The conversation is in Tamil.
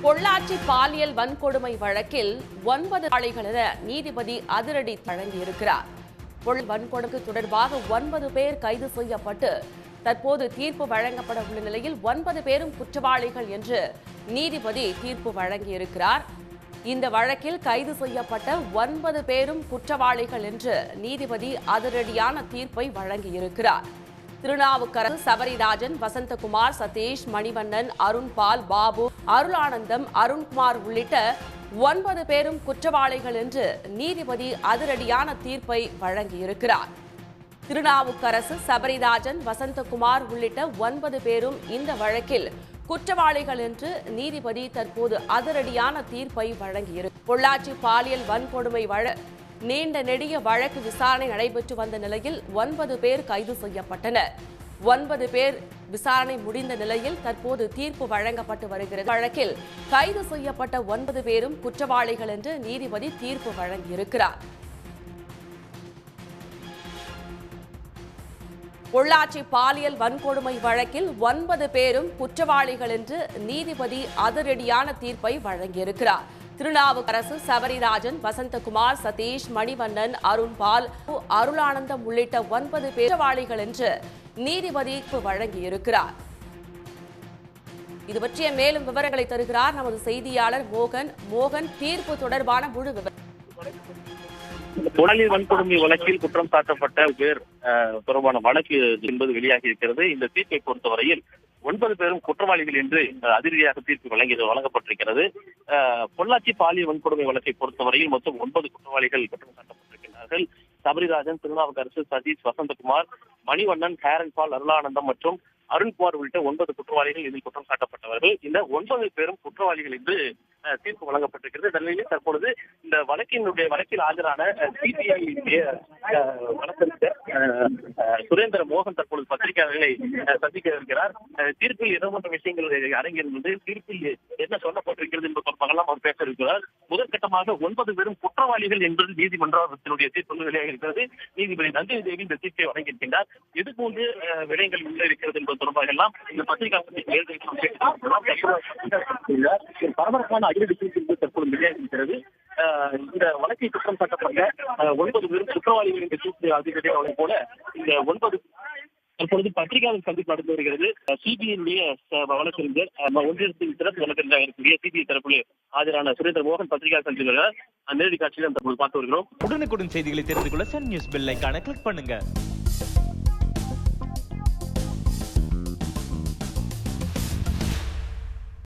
பொள்ளாச்சி பாலியல் வன்கொடுமை வழக்கில் 9 ஆளைகளென நீதிபதி அதிரடி வழங்கியிருக்கிறார். வன்கொடுமை தொடர்பாக 9 பேர் கைது செய்யப்பட்டு தற்போது தீர்ப்பு வழங்கப்பட உள்ள நிலையில் 9 பேரும் குற்றவாளிகள் என்று நீதிபதி தீர்ப்பு வழங்கியிருக்கிறார். இந்த வழக்கில் கைது செய்யப்பட்ட 9 பேரும் குற்றவாளிகள் என்று நீதிபதி அதிரடியான தீர்ப்பை வழங்கியிருக்கிறார். திருநாவுக்கரசு, சபரிராஜன், வசந்தகுமார், சதீஷ், மணிவண்ணன், அருண்பால், பாபு, அருளானந்தம், அருண்குமார் உள்ளிட்ட 9 பேரும் குற்றவாளிகள் என்று நீதிபதி அதிரடியான தீர்ப்பை வழங்கியிருக்கிறார். திருநாவுக்கரசு, சபரிராஜன், வசந்தகுமார் உள்ளிட்ட 9 பேரும் இந்த வழக்கில் குற்றவாளிகள் என்று நீதிபதி தற்போது அதிரடியான தீர்ப்பை வழங்கியிருக்கிறார். பொள்ளாச்சி பாலியல் வன்கொடுமை நீண்ட நெடிய வழக்கு விசாரணை நடைபெற்று வந்த நிலையில் 9 பேர் கைது செய்யப்பட்டனர். 9 பேர் விசாரணை முடிந்த நிலையில் தற்போது தீர்ப்பு வழங்கப்பட்டு வருகிறது. வழக்கில் கைது செய்யப்பட்ட 9 பேரும் குற்றவாளிகள் என்று நீதிபதி தீர்ப்பு வழங்கியிருக்கிறார். பொள்ளாச்சி பாலியல் வன்கொடுமை வழக்கில் 9 பேரும் குற்றவாளிகள் என்று நீதிபதி அதிரடியான தீர்ப்பை வழங்கியிருக்கிறார். திருநாவுக்கரசு, சபரிராஜன், வசந்தகுமார், சதீஷ், மணிவண்ணன், அருண்பால், அருளானந்தம் உள்ளிட்ட 9 பேர் குற்றவாளிகள் என்று நீதிபதி வழங்கியிருக்கிறார். இது பற்றிய மேலும் விவரங்களை தருகிறார் நமது செய்தியாளர் மோகன். தீர்ப்பு தொடர்பான முழு விவரம். பாலியல் வன்கொடுமை வழக்கில் குற்றம் சாட்டப்பட்ட பேர் தொடர்பான வழக்கு என்பது வெளியாகி இருக்கிறது. இந்த தீர்ப்பை பொறுத்தவரையில் 9 பேரும் குற்றவாளிகள் என்று அதிரடியாக தீர்ப்பு வழங்கப்பட்டிருக்கிறது. பொள்ளாச்சி பாலியல் வன்கொடுமை வழக்கை பொறுத்தவரையில் மொத்தம் 9 குற்றவாளிகள் குற்றம் சாட்டப்பட்டிருக்கிறார்கள். சபரிராஜன், திருநாவுக்கரசு, சதீஷ், வசந்தகுமார், மணிவண்ணன், ஹேரன்பால், அருளானந்தம் மற்றும் அருண்குமார் உள்ளிட்ட 9 குற்றவாளிகள் இதில் குற்றம் சாட்டப்பட்டவர்கள். இந்த 9 பேரும் குற்றவாளிகள் என்று தீர்ப்பு வழங்கப்பட்டிருக்கிறது. நிலையில் தற்பொழுது இந்த வழக்கில் ஆஜரான சிபிஐ வழக்கறிஞர் சுரேந்திர மோகன் தற்பொழுது பத்திரிகையாளர்களை சந்திக்க இருக்கிறார். தீர்ப்பில் இடம்பெற்ற விஷயங்கள் அரங்கிலிருந்து தீர்ப்பில் என்ன சொல்லப்பட்டிருக்கிறது என்பது தொடர்பாக அவர் பேச இருக்கிறார். முதற்கட்டமாக 9 பேரும் குற்றவாளிகள் என்று நீதிமன்றத்தினுடைய தீர்ப்பு வெளியாக இருக்கிறது. நீதிபதி நந்தினி தேவி இந்த தீர்ப்பை வழங்கியிருக்கின்றார். இதுபோன்று விடயங்கள் உள்ள இருக்கிறது என்பது தொடர்பாக எல்லாம் இந்த பத்திரிகை பரபரப்பான அதிரடி தீர்ப்பு தற்போது வெளியாகியிருக்கிறது. இந்த வழக்கை குற்றம் சாட்டப்பட்ட 9 பேரும் குற்றவாளிகள் என்ற தீர்ப்பு அதிகாரிகளை போல இந்த 9 தற்பொழுது பத்திரிகையாளர் சந்திப்பு நடந்து வருகிறது. சிபிஐ வழக்கறிஞர் ஒன்றியத்தின் சிறப்பு வழக்கறிஞராக இருக்கக்கூடிய சிபிஐ தரப்பில் ஆஜரான சுரேந்திர மோகன் பத்திரிகையாளர் சந்திப்பு நேரடி காட்சியில் தற்போது பார்த்து வருகிறோம். உடனுக்குடன் செய்திகளை தெரிந்து கொள்ள சன் நியூஸ் பெல் ஐகானை கிளிக் பண்ணுங்க.